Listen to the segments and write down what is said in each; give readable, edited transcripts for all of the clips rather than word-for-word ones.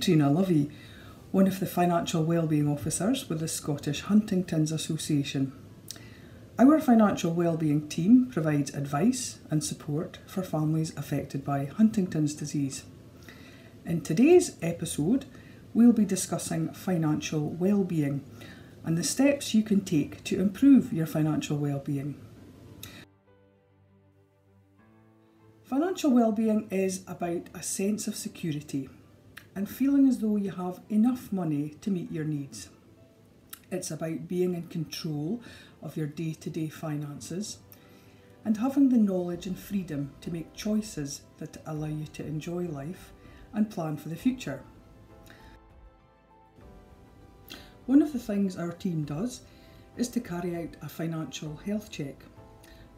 Katrina Lovie, one of the Financial Wellbeing Officers with the Scottish Huntington's Association. Our Financial Wellbeing team provides advice and support for families affected by Huntington's disease. In today's episode, we'll be discussing financial wellbeing and the steps you can take to improve your financial wellbeing. Financial wellbeing is about a sense of security and feeling as though you have enough money to meet your needs. It's about being in control of your day-to-day finances and having the knowledge and freedom to make choices that allow you to enjoy life and plan for the future. One of the things our team does is to carry out a financial health check.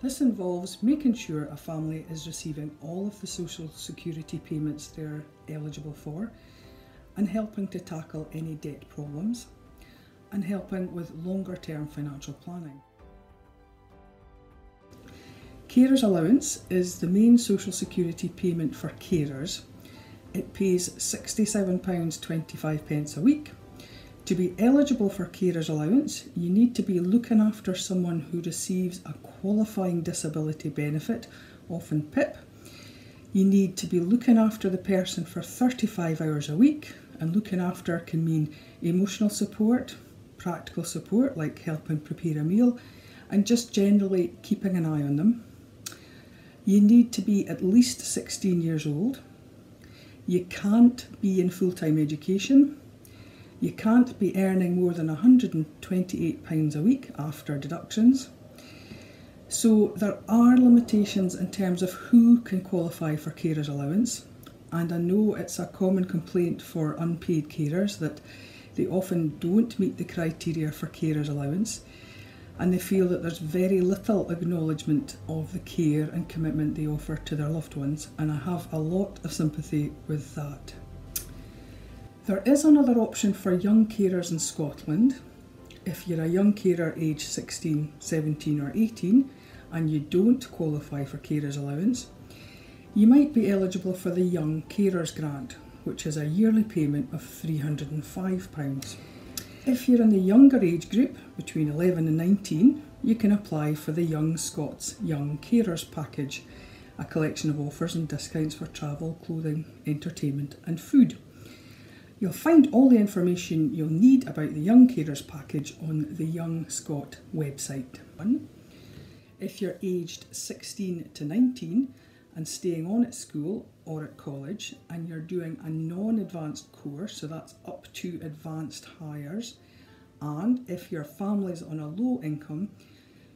This involves making sure a family is receiving all of the social security payments they're eligible for and helping to tackle any debt problems and helping with longer term financial planning. Carers Allowance is the main social security payment for carers. It pays £67.25 a week. To be eligible for Carers Allowance, you need to be looking after someone who receives a qualifying disability benefit, often PIP. You need to be looking after the person for 35 hours a week, and looking after can mean emotional support, practical support like helping prepare a meal, and just generally keeping an eye on them. You need to be at least 16 years old. You can't be in full-time education. You can't be earning more than £128 a week after deductions. So there are limitations in terms of who can qualify for Carers Allowance, and I know it's a common complaint for unpaid carers that they often don't meet the criteria for Carers Allowance, and they feel that there's very little acknowledgement of the care and commitment they offer to their loved ones, and I have a lot of sympathy with that. There is another option for young carers in Scotland. If you're a young carer aged 16, 17 or 18 and you don't qualify for Carers Allowance, you might be eligible for the Young Carers Grant, which is a yearly payment of £305. If you're in the younger age group, between 11 and 19, you can apply for the Young Scots Young Carers Package, a collection of offers and discounts for travel, clothing, entertainment and food. You'll find all the information you'll need about the Young Carers Package on the Young Scot website. If you're aged 16 to 19 and staying on at school or at college and you're doing a non-advanced course, so that's up to advanced hires, and if your family's on a low income,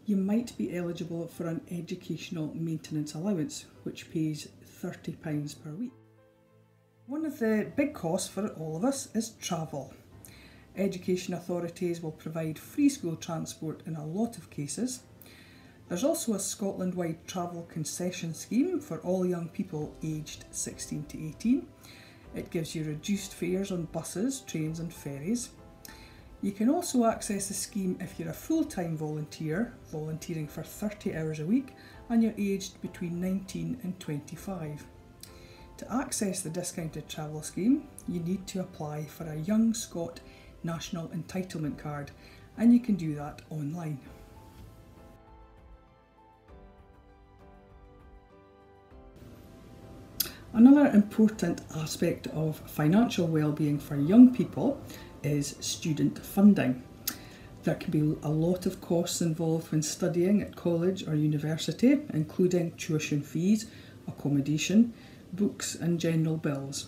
you might be eligible for an educational maintenance allowance, which pays £30 per week. One of the big costs for all of us is travel. Education authorities will provide free school transport in a lot of cases. There's also a Scotland-wide travel concession scheme for all young people aged 16 to 18. It gives you reduced fares on buses, trains and ferries. You can also access the scheme if you're a full-time volunteer, volunteering for 30 hours a week, and you're aged between 19 and 25. To access the discounted travel scheme, you need to apply for a Young Scot National Entitlement Card, and you can do that online. Another important aspect of financial wellbeing for young people is student funding. There can be a lot of costs involved when studying at college or university, including tuition fees, accommodation, books and general bills.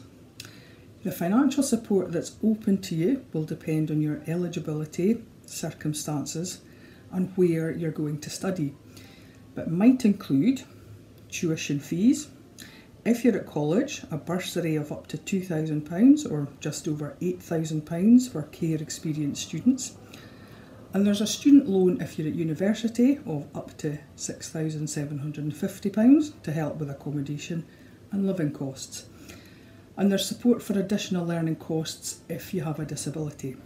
The financial support that's open to you will depend on your eligibility, circumstances and where you're going to study, but might include tuition fees. If you're at college, a bursary of up to £2,000 or just over £8,000 for care experienced students. And there's a student loan if you're at university of up to £6,750 to help with accommodation and living costs. And there's support for additional learning costs if you have a disability.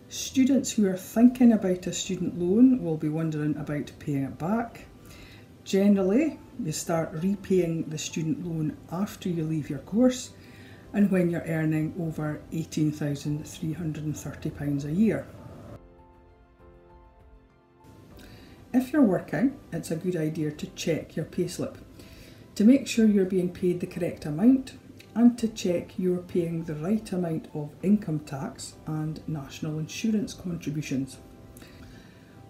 Students who are thinking about a student loan will be wondering about paying it back. Generally, you start repaying the student loan after you leave your course, and when you're earning over £18,330 a year. If you're working, it's a good idea to check your payslip to make sure you're being paid the correct amount and to check you're paying the right amount of income tax and national insurance contributions.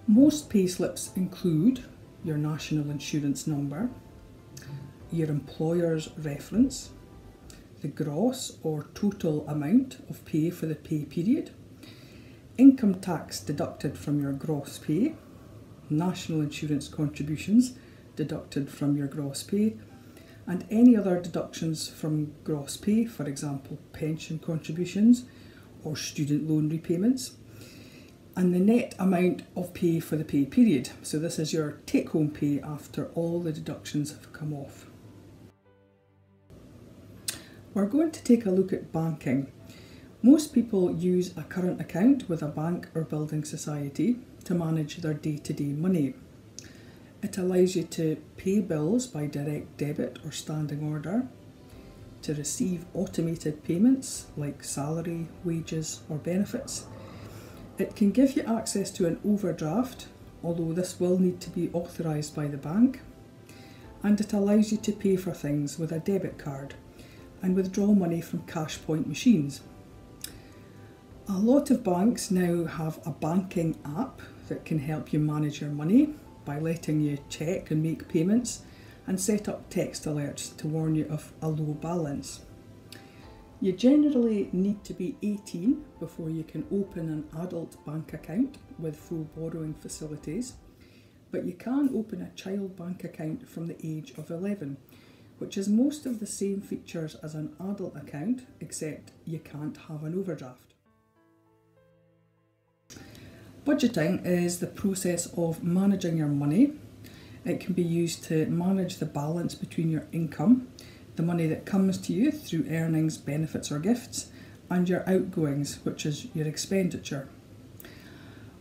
Most payslips include your national insurance number, your employer's reference, the gross or total amount of pay for the pay period, income tax deducted from your gross pay, national insurance contributions deducted from your gross pay, and any other deductions from gross pay, for example pension contributions or student loan repayments, and the net amount of pay for the pay period. So this is your take-home pay after all the deductions have come off. We're going to take a look at banking. Most people use a current account with a bank or building society to manage their day-to-day money. It allows you to pay bills by direct debit or standing order, to receive automated payments like salary, wages or benefits. It can give you access to an overdraft, although this will need to be authorised by the bank, and it allows you to pay for things with a debit card and withdraw money from cash point machines. A lot of banks now have a banking app that can help you manage your money by letting you check and make payments and set up text alerts to warn you of a low balance. You generally need to be 18 before you can open an adult bank account with full borrowing facilities, but you can open a child bank account from the age of 11, which has most of the same features as an adult account, except you can't have an overdraft. Budgeting is the process of managing your money. It can be used to manage the balance between your income, the money that comes to you through earnings, benefits or gifts, and your outgoings, which is your expenditure.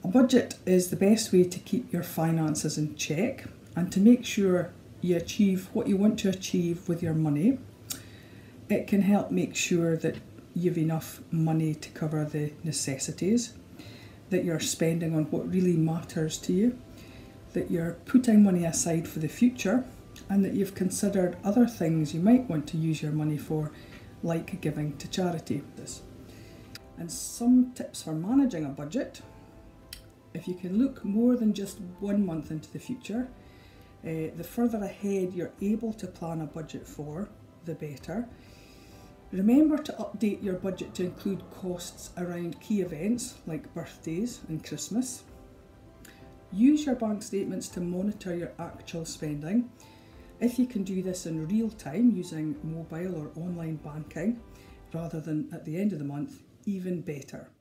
A budget is the best way to keep your finances in check and to make sure you achieve what you want to achieve with your money. It can help make sure that you've enough money to cover the necessities, that you're spending on what really matters to you, that you're putting money aside for the future, and that you've considered other things you might want to use your money for, like giving to charity. And some tips for managing a budget: if you can look more than just 1 month into the future, the further ahead you're able to plan a budget for, the better. Remember to update your budget to include costs around key events like birthdays and Christmas. Use your bank statements to monitor your actual spending. If you can do this in real time using mobile or online banking rather than at the end of the month, even better.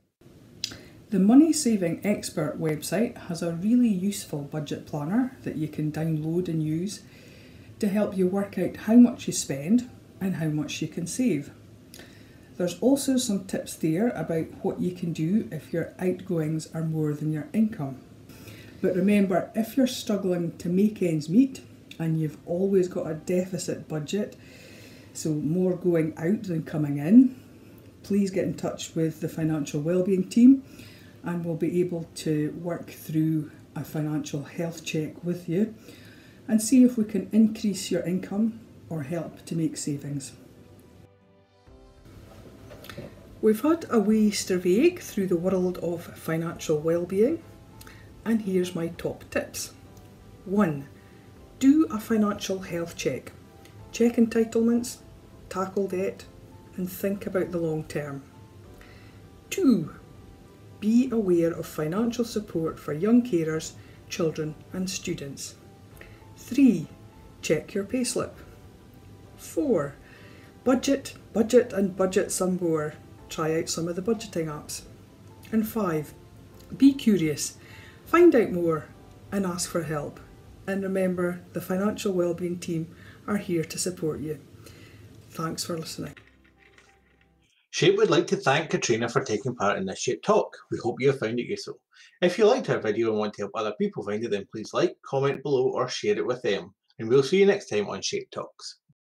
The Money Saving Expert website has a really useful budget planner that you can download and use to help you work out how much you spend and how much you can save. There's also some tips there about what you can do if your outgoings are more than your income. But remember, if you're struggling to make ends meet and you've always got a deficit budget, so more going out than coming in, please get in touch with the Financial Wellbeing team and we'll be able to work through a financial health check with you and see if we can increase your income or help to make savings. We've had a wee survey through the world of financial wellbeing, and here's my top tips. 1. Do a financial health check. Check entitlements, tackle debt, and think about the long term. 2. Be aware of financial support for young carers, children and students. 3. Check your payslip. 4. Budget and budget some more. Try out some of the budgeting apps. And 5. Be curious, find out more and ask for help. And remember, the Financial Wellbeing team are here to support you. Thanks for listening. SHAYP would like to thank Katrina for taking part in this SHAYP Talk. We hope you have found it useful. If you liked our video and want to help other people find it, then please like, comment below or share it with them. And we'll see you next time on SHAYP Talks.